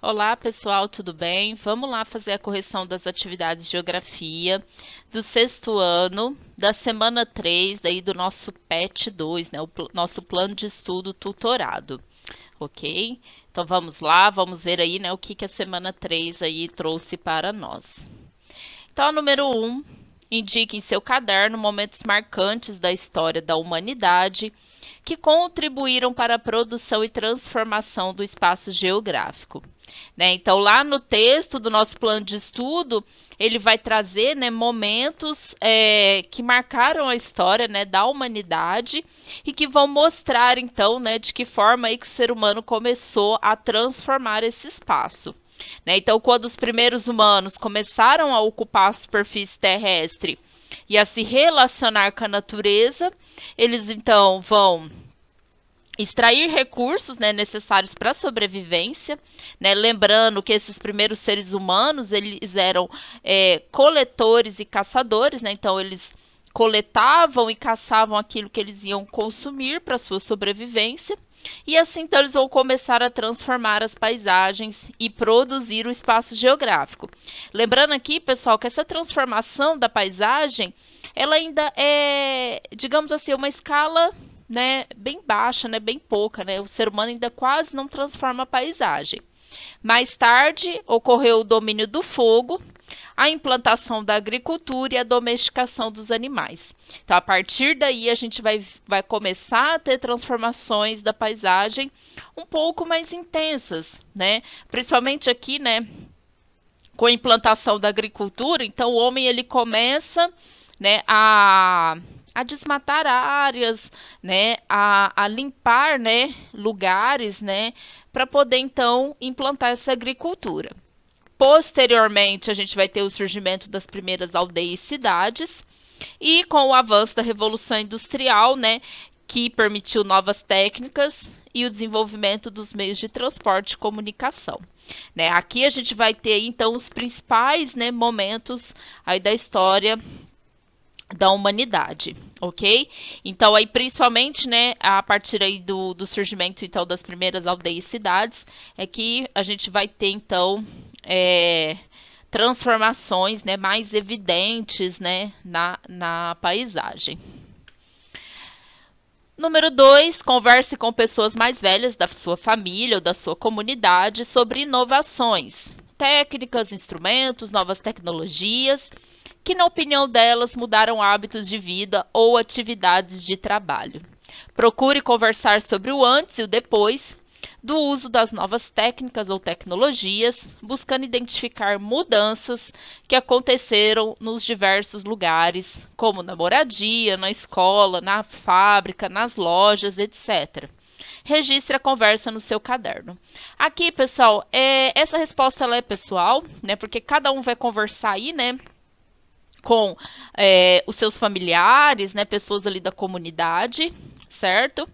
Olá, pessoal, tudo bem? Vamos lá fazer a correção das atividades de geografia do sexto ano, da semana 3, daí do nosso PET 2, né? Nosso plano de estudo tutorado, ok? Então vamos lá, vamos ver aí, né, o que a semana 3 aí trouxe para nós. Então, a número 1, indique em seu caderno momentos marcantes da história da humanidade que contribuíram para a produção e transformação do espaço geográfico. Né? Então, lá no texto do nosso plano de estudo, ele vai trazer, né, momentos que marcaram a história, né, da humanidade e que vão mostrar, então, né, de que forma aí que o ser humano começou a transformar esse espaço. Né? Então, quando os primeiros humanos começaram a ocupar a superfície terrestre e a se relacionar com a natureza, eles então vão extrair recursos, né, necessários para a sobrevivência, né, lembrando que esses primeiros seres humanos eles eram coletores e caçadores, né, então eles coletavam e caçavam aquilo que eles iam consumir para sua sobrevivência. E assim, então, eles vão começar a transformar as paisagens e produzir o espaço geográfico. Lembrando aqui, pessoal, que essa transformação da paisagem, ela ainda é, digamos assim, uma escala, né, bem baixa, né, bem pouca, né? O ser humano ainda quase não transforma a paisagem. Mais tarde, ocorreu o domínio do fogo, a implantação da agricultura e a domesticação dos animais. Então, a partir daí, a gente vai começar a ter transformações da paisagem um pouco mais intensas, né? Principalmente aqui, né, com a implantação da agricultura, então o homem ele começa, né, a desmatar áreas, né, a limpar, né, lugares, né, para poder então implantar essa agricultura. Posteriormente, a gente vai ter o surgimento das primeiras aldeias e cidades, e com o avanço da Revolução Industrial, né, que permitiu novas técnicas e o desenvolvimento dos meios de transporte e comunicação. Né? Aqui a gente vai ter, então, os principais, né, momentos aí da história da humanidade, ok? Então, aí, principalmente, né, a partir aí do surgimento, então, das primeiras aldeias e cidades, é que a gente vai ter, então, transformações, né, mais evidentes, né, na paisagem. Número 2, converse com pessoas mais velhas da sua família ou da sua comunidade sobre inovações, técnicas, instrumentos, novas tecnologias, que na opinião delas mudaram hábitos de vida ou atividades de trabalho. Procure conversar sobre o antes e o depois do uso das novas técnicas ou tecnologias, buscando identificar mudanças que aconteceram nos diversos lugares, como na moradia, na escola, na fábrica, nas lojas, etc. Registre a conversa no seu caderno. Aqui, pessoal, essa resposta ela é pessoal, né? Porque cada um vai conversar aí, né, com os seus familiares, né, pessoas ali da comunidade, certo?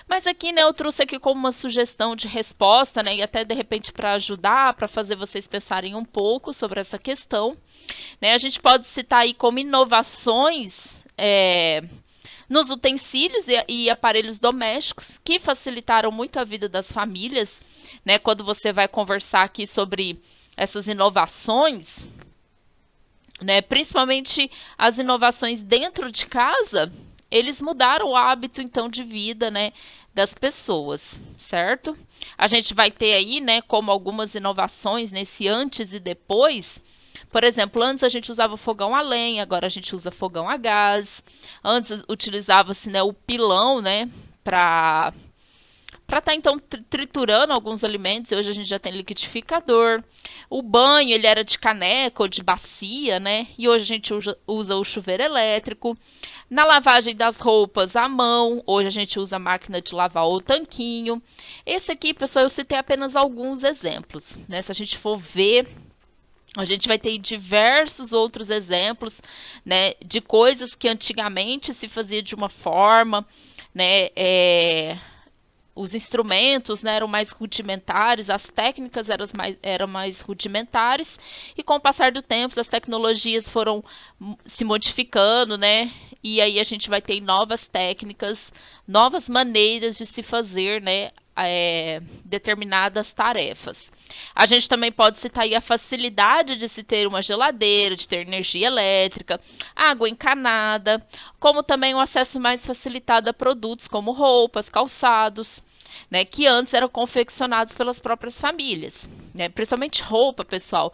Mas aqui, né, eu trouxe aqui como uma sugestão de resposta, né, e até de repente para ajudar, para fazer vocês pensarem um pouco sobre essa questão, né? A gente pode citar aí como inovações nos utensílios e aparelhos domésticos que facilitaram muito a vida das famílias, né? Quando você vai conversar aqui sobre essas inovações, né, principalmente as inovações dentro de casa, eles mudaram o hábito então de vida, né, das pessoas, certo? A gente vai ter aí, né, como algumas inovações nesse antes e depois. Por exemplo, antes a gente usava fogão a lenha, agora a gente usa fogão a gás. Antes utilizava-se, né, o pilão, né, para estar então triturando alguns alimentos. Hoje a gente já tem liquidificador. O banho ele era de caneca ou de bacia, né? E hoje a gente usa o chuveiro elétrico. Na lavagem das roupas à mão, hoje a gente usa a máquina de lavar ou tanquinho. Esse aqui, pessoal, eu citei apenas alguns exemplos, né? Se a gente for ver, a gente vai ter diversos outros exemplos, né, de coisas que antigamente se fazia de uma forma, né, os instrumentos, né, eram mais rudimentares, as técnicas eram mais rudimentares, e com o passar do tempo as tecnologias foram se modificando, né, e aí a gente vai ter novas técnicas, novas maneiras de se fazer, né, determinadas tarefas. A gente também pode citar aí a facilidade de se ter uma geladeira, de ter energia elétrica, água encanada, como também o acesso mais facilitado a produtos como roupas, calçados, né, que antes eram confeccionados pelas próprias famílias. Né, principalmente roupa, pessoal.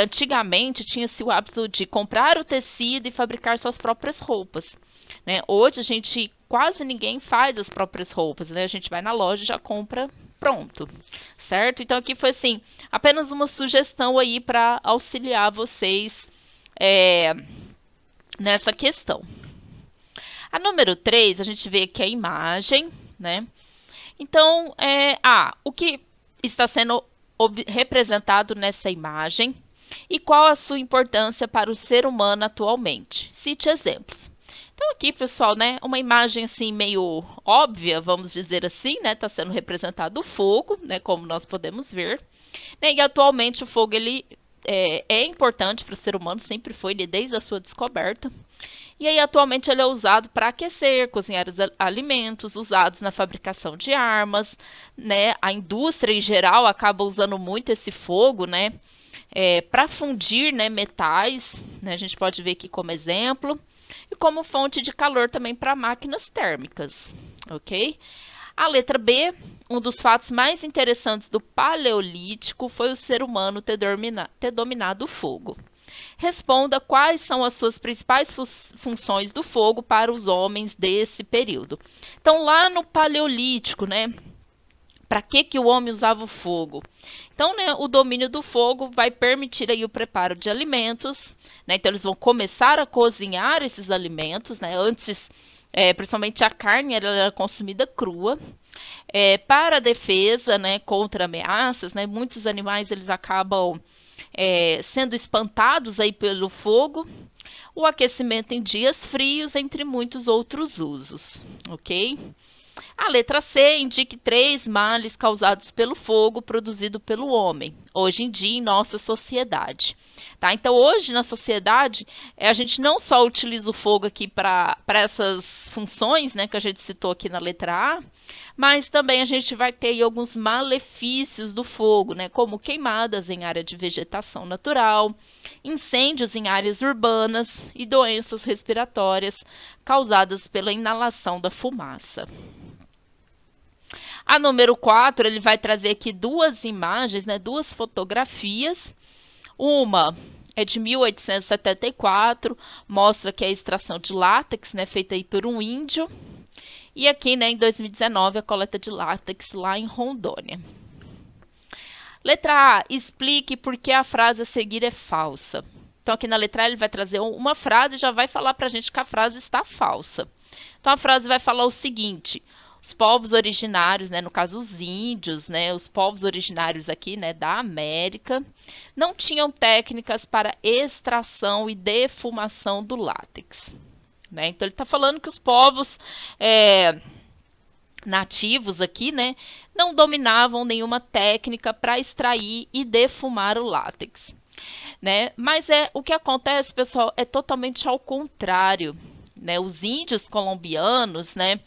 Antigamente tinha-se o hábito de comprar o tecido e fabricar suas próprias roupas. Né? Hoje a gente quase ninguém faz as próprias roupas, né? A gente vai na loja e já compra pronto, certo? Então aqui foi assim, apenas uma sugestão aí para auxiliar vocês nessa questão. A número 3, a gente vê aqui a imagem, né? Então, o que está sendo representado nessa imagem e qual a sua importância para o ser humano atualmente? Cite exemplos. Então aqui, pessoal, né, uma imagem assim meio óbvia, vamos dizer assim, né, está sendo representado o fogo, né, como nós podemos ver, né, e atualmente o fogo ele é importante para o ser humano, sempre foi, desde a sua descoberta. E aí atualmente ele é usado para aquecer, cozinhar os alimentos, usados na fabricação de armas, né, a indústria em geral acaba usando muito esse fogo, né, para fundir, né, metais, né, a gente pode ver aqui como exemplo, e como fonte de calor também para máquinas térmicas, ok? A letra B, um dos fatos mais interessantes do Paleolítico foi o ser humano ter dominado o fogo. Responda quais são as suas principais funções do fogo para os homens desse período. Então, lá no Paleolítico, né? Para que o homem usava o fogo? Então, né, o domínio do fogo vai permitir aí o preparo de alimentos, né? Então, eles vão começar a cozinhar esses alimentos, né? Antes, principalmente a carne, ela era consumida crua. Para a defesa, né, contra ameaças, né? Muitos animais eles acabam sendo espantados aí pelo fogo. O aquecimento em dias frios, entre muitos outros usos, ok? A letra C indica 3 males causados pelo fogo produzido pelo homem, hoje em dia em nossa sociedade. Tá? Então, hoje na sociedade, a gente não só utiliza o fogo aqui para essas funções, né, que a gente citou aqui na letra A, mas também a gente vai ter aí alguns malefícios do fogo, né, como queimadas em área de vegetação natural, incêndios em áreas urbanas e doenças respiratórias causadas pela inalação da fumaça. A número 4, ele vai trazer aqui 2 imagens, né, 2 fotografias. Uma é de 1874, mostra que é a extração de látex, né, feita aí por um índio. E aqui, né, em 2019, a coleta de látex lá em Rondônia. Letra A, explique por que a frase a seguir é falsa. Então, aqui na letra A, ele vai trazer uma frase e já vai falar para a gente que a frase está falsa. Então, a frase vai falar o seguinte: os povos originários, né, no caso os índios, né, os povos originários aqui, né, da América, não tinham técnicas para extração e defumação do látex. Né? Então, ele está falando que os povos nativos aqui, né, não dominavam nenhuma técnica para extrair e defumar o látex. Né? Mas o que acontece, pessoal, é totalmente ao contrário. Né? Os índios colombianos, né,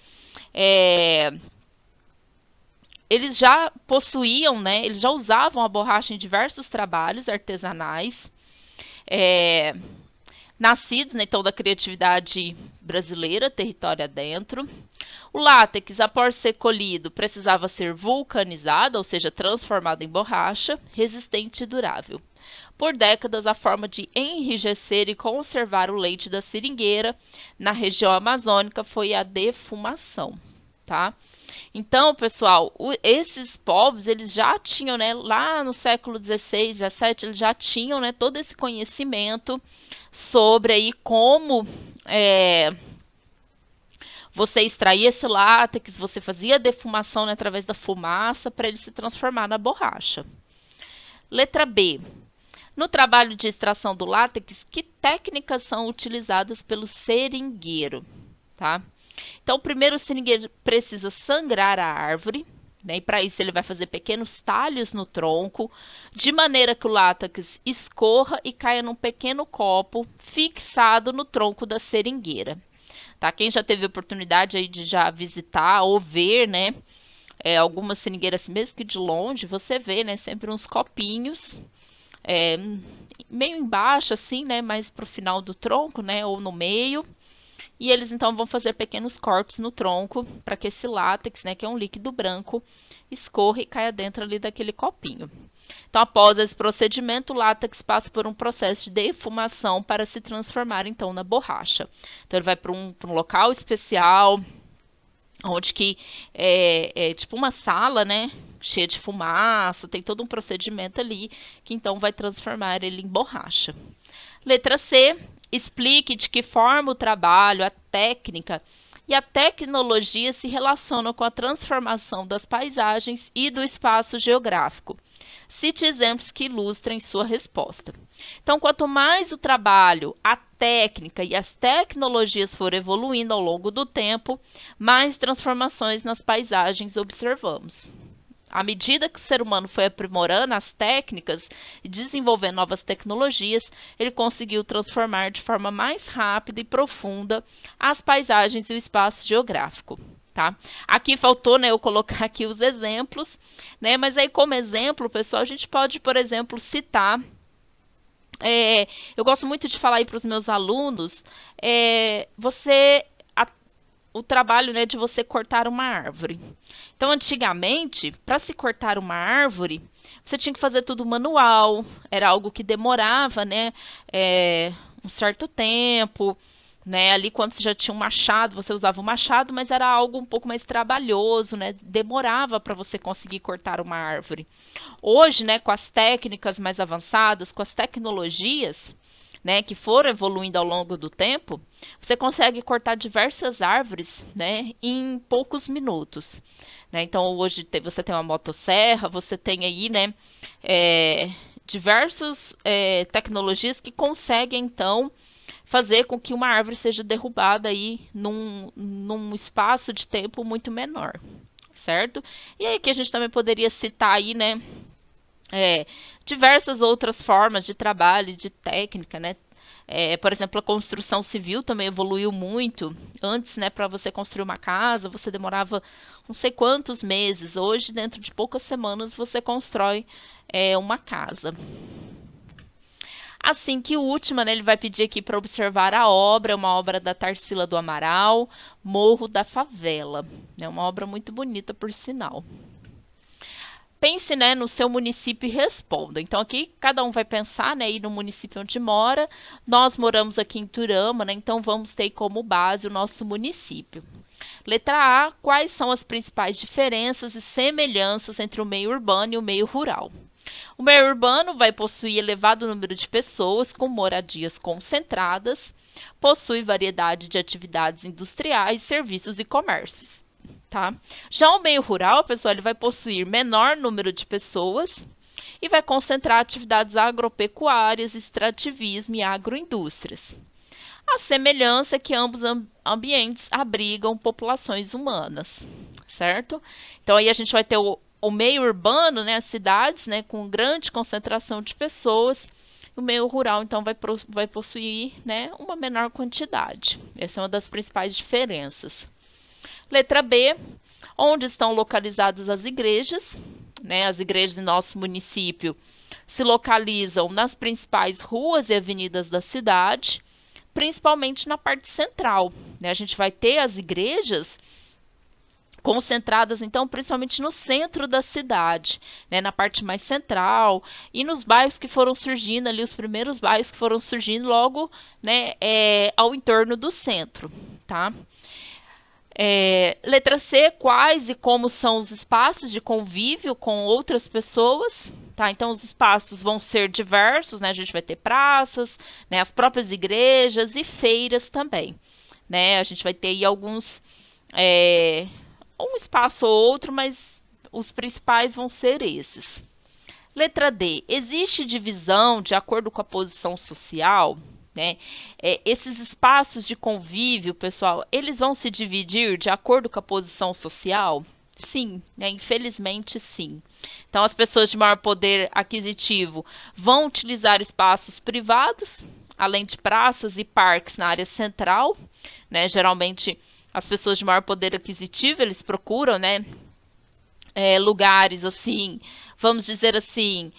eles já possuíam, né, eles já usavam a borracha em diversos trabalhos artesanais, nascidos, né, então, da criatividade brasileira, território adentro. O látex, após ser colhido, precisava ser vulcanizado, ou seja, transformado em borracha, resistente e durável. Por décadas, a forma de enrijecer e conservar o leite da seringueira na região amazônica foi a defumação, tá? Então, pessoal, esses povos, eles já tinham, né, lá no século XVI, XVII, eles já tinham, né, todo esse conhecimento sobre aí como você extraía esse látex, você fazia a defumação, né, através da fumaça para ele se transformar na borracha. Letra B. No trabalho de extração do látex, que técnicas são utilizadas pelo seringueiro? Tá? Então, primeiro o seringueiro precisa sangrar a árvore, né? E para isso ele vai fazer pequenos talhos no tronco, de maneira que o látex escorra e caia num pequeno copo fixado no tronco da seringueira. Tá? Quem já teve a oportunidade aí de já visitar ou ver, né, algumas seringueiras assim, mesmo que de longe, você vê, né, sempre uns copinhos, é, meio embaixo assim, né, mais pro final do tronco, né, ou no meio. E eles então vão fazer pequenos cortes no tronco para que esse látex, né, que é um líquido branco, escorra e caia dentro ali daquele copinho. Então, após esse procedimento, o látex passa por um processo de defumação para se transformar então na borracha. Então, ele vai para um local especial, onde que é tipo uma sala, né, cheia de fumaça, tem todo um procedimento ali que então vai transformar ele em borracha. Letra C, explique de que forma o trabalho, a técnica e a tecnologia se relacionam com a transformação das paisagens e do espaço geográfico. Cite exemplos que ilustrem sua resposta. Então, quanto mais o trabalho, a técnica e as tecnologias forem evoluindo ao longo do tempo, mais transformações nas paisagens observamos. À medida que o ser humano foi aprimorando as técnicas e desenvolvendo novas tecnologias, ele conseguiu transformar de forma mais rápida e profunda as paisagens e o espaço geográfico. Tá? Aqui faltou, né, eu colocar aqui os exemplos, né, mas aí como exemplo, pessoal, a gente pode, por exemplo, citar, eu gosto muito de falar aí para os meus alunos, o trabalho, né, de você cortar uma árvore. Então, antigamente, para se cortar uma árvore, você tinha que fazer tudo manual, era algo que demorava, né, um certo tempo, né, ali quando você já tinha um machado, você usava o machado, mas era algo um pouco mais trabalhoso, né, demorava para você conseguir cortar uma árvore. Hoje, né, com as técnicas mais avançadas, com as tecnologias, né, que foram evoluindo ao longo do tempo, você consegue cortar diversas árvores, né, em poucos minutos. Né? Então, hoje você tem uma motosserra, você tem aí, né, diversas tecnologias que conseguem, então, fazer com que uma árvore seja derrubada aí num espaço de tempo muito menor, certo? E aí que a gente também poderia citar aí, né, diversas outras formas de trabalho, de técnica, né? Por exemplo, a construção civil também evoluiu muito. Antes, né, para você construir uma casa, você demorava não sei quantos meses. Hoje, dentro de poucas semanas, você constrói uma casa. Assim que última, né, ele vai pedir aqui para observar a obra, uma obra da Tarsila do Amaral, Morro da Favela. É uma obra muito bonita, por sinal. Pense, né, no seu município e responda. Então, aqui cada um vai pensar, né, aí no município onde mora. Nós moramos aqui em Turama, né, então vamos ter como base o nosso município. Letra A, quais são as principais diferenças e semelhanças entre o meio urbano e o meio rural? O meio urbano vai possuir elevado número de pessoas com moradias concentradas, possui variedade de atividades industriais, serviços e comércios. Tá? Já o meio rural, pessoal, ele vai possuir menor número de pessoas e vai concentrar atividades agropecuárias, extrativismo e agroindústrias. A semelhança é que ambos ambientes abrigam populações humanas, certo? Então aí a gente vai ter o meio urbano, né, as cidades, né, com grande concentração de pessoas. O meio rural, então, vai possuir, né, uma menor quantidade. Essa é uma das principais diferenças. Letra B, onde estão localizadas as igrejas, né? As igrejas em nosso município se localizam nas principais ruas e avenidas da cidade, principalmente na parte central, né? A gente vai ter as igrejas concentradas, então, principalmente no centro da cidade, né? Na parte mais central e nos bairros que foram surgindo ali, os primeiros bairros que foram surgindo logo, né, ao entorno do centro, tá? Letra C, quais e como são os espaços de convívio com outras pessoas? Tá? Então, os espaços vão ser diversos, né? A gente vai ter praças, né? As próprias igrejas e feiras também. Né? A gente vai ter aí alguns, um espaço ou outro, mas os principais vão ser esses. Letra D, existe divisão de acordo com a posição social? Né? Esses espaços de convívio, pessoal, eles vão se dividir de acordo com a posição social? Sim, né? Infelizmente sim. Então, as pessoas de maior poder aquisitivo vão utilizar espaços privados, além de praças e parques na área central, né? Geralmente, as pessoas de maior poder aquisitivo, eles procuram, né, lugares assim, vamos dizer assim,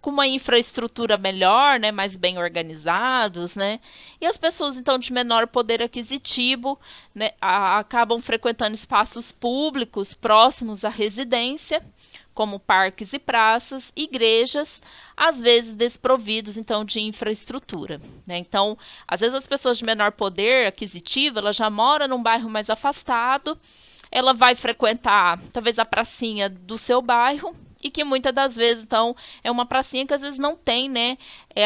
com uma infraestrutura melhor, né, mais bem organizados, né, e as pessoas então de menor poder aquisitivo, né, acabam frequentando espaços públicos próximos à residência, como parques e praças, igrejas, às vezes desprovidos então de infraestrutura, né? Então, às vezes as pessoas de menor poder aquisitivo, ela já mora num bairro mais afastado, ela vai frequentar talvez a pracinha do seu bairro e que muitas das vezes então é uma pracinha que às vezes não tem, né,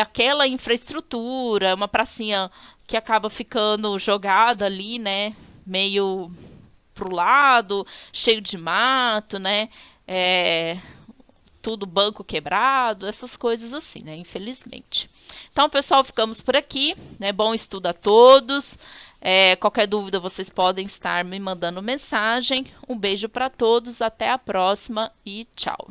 aquela infraestrutura, uma pracinha que acaba ficando jogada ali, né, meio pro lado, cheio de mato, né, é, tudo banco quebrado, essas coisas assim, né? Infelizmente. Então, pessoal, ficamos por aqui, né? Bom estudo a todos. Qualquer dúvida vocês podem estar me mandando mensagem. Um beijo para todos, até a próxima e tchau.